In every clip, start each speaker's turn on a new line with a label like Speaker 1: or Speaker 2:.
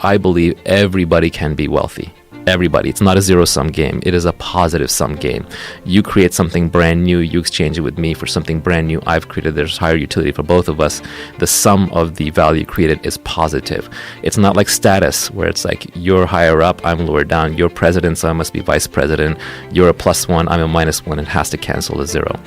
Speaker 1: I believe everybody can be wealthy. Everybody. It's not a zero-sum game. It is a positive-sum game. You create something brand new, you exchange it with me for something brand new I've created. There's higher utility for both of us. The sum of the value created is positive. It's not like status, where it's like you're higher up, I'm lower down. You're president, so I must be vice president. You're a +1, I'm a -1. It has to cancel to zero.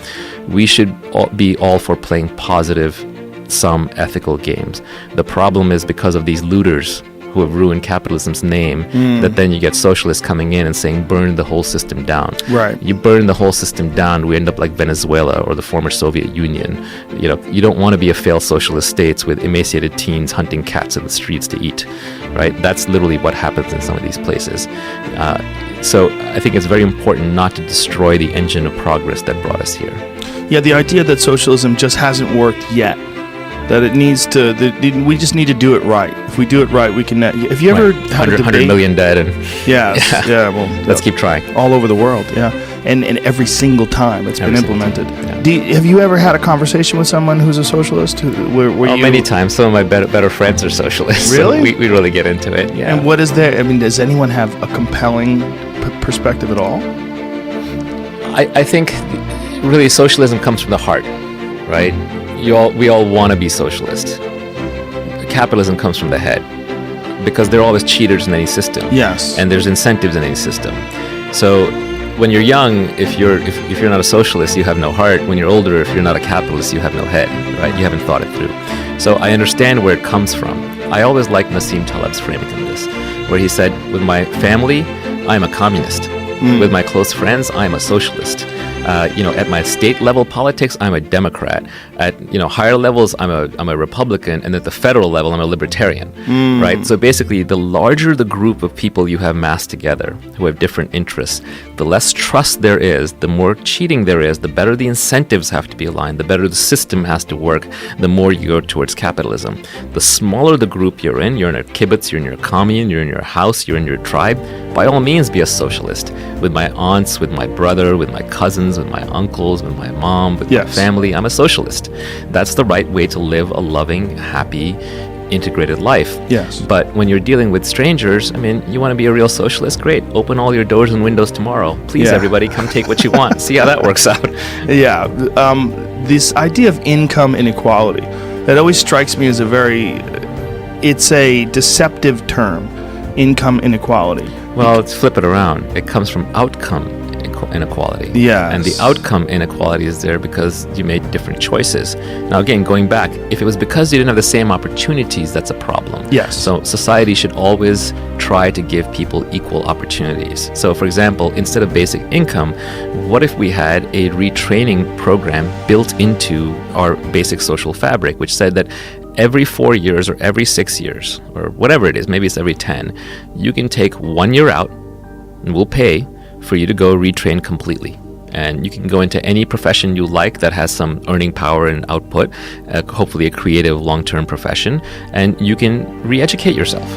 Speaker 1: We should be all for playing positive-sum ethical games. The problem is because of these looters who have ruined capitalism's name, that then you get socialists coming in and saying, burn the whole system down.
Speaker 2: Right.
Speaker 1: You burn the whole system down, we end up like Venezuela or the former Soviet Union. You know, you don't want to be a failed socialist states with emaciated teens hunting cats in the streets to eat, right? That's literally what happens in some of these places. So I think it's very important not to destroy the engine of progress that brought us here.
Speaker 2: Yeah, the idea that socialism just hasn't worked yet. That it needs to, we just need to do it right. If we do it right, we can. Have you ever had a debate?
Speaker 1: 100 million dead, and
Speaker 2: yeah. Well,
Speaker 1: let's keep trying.
Speaker 2: All over the world, yeah, and every single time it's been implemented.
Speaker 1: Yeah.
Speaker 2: Have you ever had a conversation with someone who's a socialist?
Speaker 1: Many times. Some of my better friends are socialists.
Speaker 2: Really?
Speaker 1: So we really get into it. Yeah.
Speaker 2: And what is there? I mean, does anyone have a compelling perspective at all?
Speaker 1: I think really socialism comes from the heart, right? We all want to be socialist. Capitalism comes from the head, because there are always cheaters in any system.
Speaker 2: Yes.
Speaker 1: And there's incentives in any system. So when you're young, if you're not a socialist, you have no heart. When you're older, if you're not a capitalist, you have no head, right? You haven't thought it through. So I understand where it comes from. I always liked Nassim Taleb's framing of this, where he said, with my family, I'm a communist. With my close friends, I'm a socialist. At my state level politics, I'm a Democrat. At higher levels, I'm a Republican, and at the federal level, I'm a libertarian. Right? So basically, the larger the group of people you have massed together who have different interests, the less trust there is, the more cheating there is, the better the incentives have to be aligned, the better the system has to work, the more you go towards capitalism. The smaller the group you're in a kibbutz, you're in your commune, you're in your house, you're in your tribe, by all means, be a socialist. With my aunts, with my brother, with my cousins, with my uncles, with my mom, with my family, I'm a socialist. That's the right way to live a loving, happy, integrated life.
Speaker 2: Yes.
Speaker 1: But when you're dealing with strangers, I mean, you want to be a real socialist? Great. Open all your doors and windows tomorrow. Please, everybody, come take what you want. See how that works out.
Speaker 2: Yeah. This idea of income inequality, that always strikes me as it's a deceptive term, income inequality.
Speaker 1: Well, let's flip it around. It comes from outcome inequality.
Speaker 2: Yeah.
Speaker 1: And the outcome inequality is there because you made different choices. Now, again, going back, if it was because you didn't have the same opportunities, that's a problem.
Speaker 2: Yes.
Speaker 1: So society should always try to give people equal opportunities. So, for example, instead of basic income, what if we had a retraining program built into our basic social fabric, which said that every 4 years or every 6 years, or whatever it is, maybe it's every 10, you can take 1 year out and we'll pay for you to go retrain completely. And you can go into any profession you like that has some earning power and output, hopefully a creative long-term profession, and you can re-educate yourself.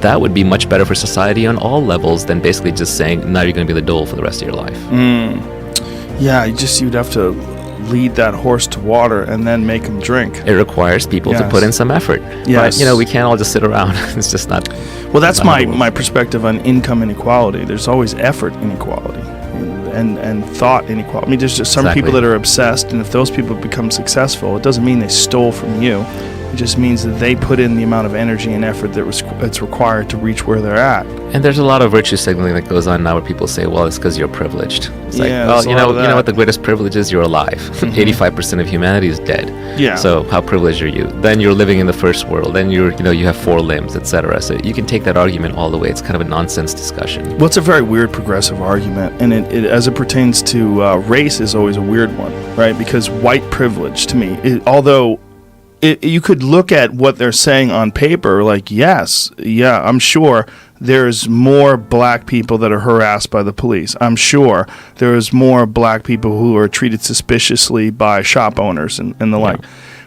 Speaker 1: That would be much better for society on all levels than basically just saying, now you're going to be the dole for the rest of your life.
Speaker 2: Yeah, you'd have to lead that horse to water and then make him drink.
Speaker 1: It requires people to put in some effort.
Speaker 2: Yes.
Speaker 1: But, we can't all just sit around. It's just not.
Speaker 2: Well, that's my perspective on income inequality. There's always effort inequality and thought inequality. I mean, there's just some people that are obsessed, and if those people become successful, it doesn't mean they stole from you. It just means that they put in the amount of energy and effort that's required to reach where they're at.
Speaker 1: And there's a lot of virtue signaling that goes on now where people say, well, it's because you're privileged. It's like,
Speaker 2: Yeah,
Speaker 1: well,
Speaker 2: there's a
Speaker 1: you
Speaker 2: lot of
Speaker 1: know
Speaker 2: that.
Speaker 1: what the greatest privilege is? You're alive. 85% of humanity is dead.
Speaker 2: Yeah.
Speaker 1: So how privileged are you? Then you're living in the first world. Then you have 4 limbs, etc. So you can take that argument all the way. It's kind of a nonsense discussion.
Speaker 2: Well, it's a very weird progressive argument, and it as it pertains to race is always a weird one, right? Because white privilege, to me, although you could look at what they're saying on paper, like, I'm sure there's more black people that are harassed by the police. I'm sure there's more black people who are treated suspiciously by shop owners and the like.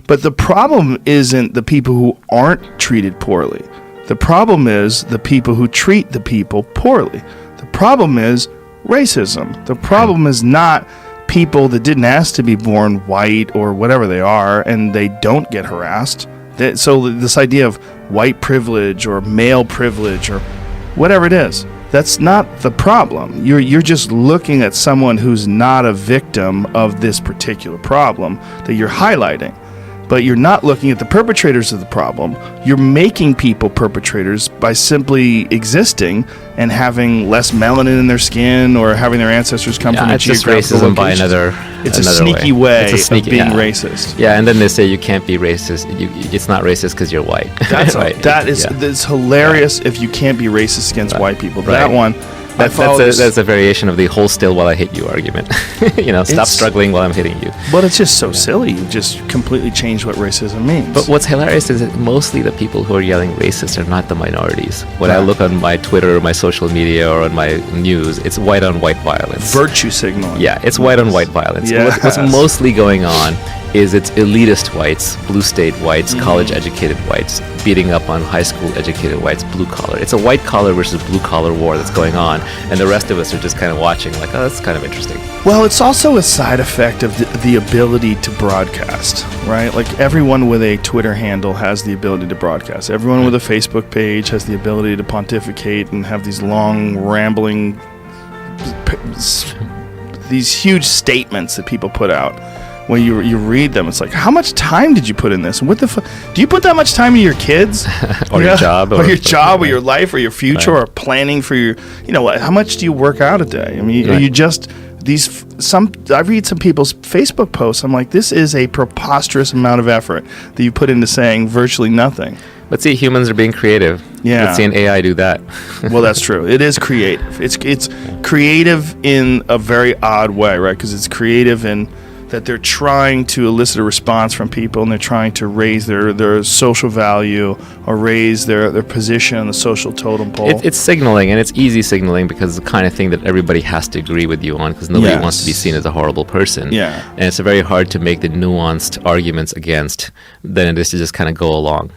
Speaker 2: But the problem isn't the people who aren't treated poorly. The problem is the people who treat the people poorly. The problem is racism. The problem is not people that didn't ask to be born white or whatever they are and they don't get harassed. So this idea of white privilege or male privilege or whatever it is, that's not the problem. You're just looking at someone who's not a victim of this particular problem that you're highlighting. But you're not looking at the perpetrators of the problem. You're making people perpetrators by simply existing and having less melanin in their skin or having their ancestors come from a
Speaker 1: it's just
Speaker 2: geographical
Speaker 1: racism by
Speaker 2: location. It's a
Speaker 1: another
Speaker 2: sneaky way
Speaker 1: It's a sneaky,
Speaker 2: of being racist.
Speaker 1: Yeah, and then they say you can't be racist. It's not racist because you're white.
Speaker 2: That's
Speaker 1: right.
Speaker 2: That's hilarious if you can't be racist against white people.
Speaker 1: Right.
Speaker 2: That one.
Speaker 1: That's a variation of the hold still while I hit you argument. Stop struggling while I'm hitting you.
Speaker 2: But it's just so silly. You just completely changed what racism means.
Speaker 1: But what's hilarious is that mostly the people who are yelling racist are not the minorities. When I look on my Twitter or my social media or on my news, it's white on white violence.
Speaker 2: Virtue signaling.
Speaker 1: Yeah, it's white on white violence.
Speaker 2: Yes.
Speaker 1: What's mostly going on is it's elitist whites, blue state whites, college-educated whites, beating up on high school-educated whites, blue-collar. It's a white-collar versus blue-collar war that's going on, and the rest of us are just kind of watching like, oh, that's kind of interesting.
Speaker 2: Well, it's also a side effect of the ability to broadcast, right? Like, everyone with a Twitter handle has the ability to broadcast. Everyone with a Facebook page has the ability to pontificate and have these long, rambling, these huge statements that people put out. When you read them, it's like, how much time did you put in this? And what do you put that much time in your kids,
Speaker 1: or your job,
Speaker 2: or your life, or your future, or planning for your, how much do you work out a day? I mean, you just I read some people's Facebook posts. I'm like, this is a preposterous amount of effort that you put into saying virtually nothing.
Speaker 1: But see, humans are being creative.
Speaker 2: Yeah.
Speaker 1: Let's see an AI do that.
Speaker 2: Well, that's true. It is creative. It's creative in a very odd way, right? Because it's creative in that they're trying to elicit a response from people, and they're trying to raise their social value or raise their position on the social totem pole.
Speaker 1: It's signaling, and it's easy signaling because it's the kind of thing that everybody has to agree with you on because nobody wants to be seen as a horrible person.
Speaker 2: Yeah.
Speaker 1: And it's very hard to make the nuanced arguments against than it is to just kind of go along.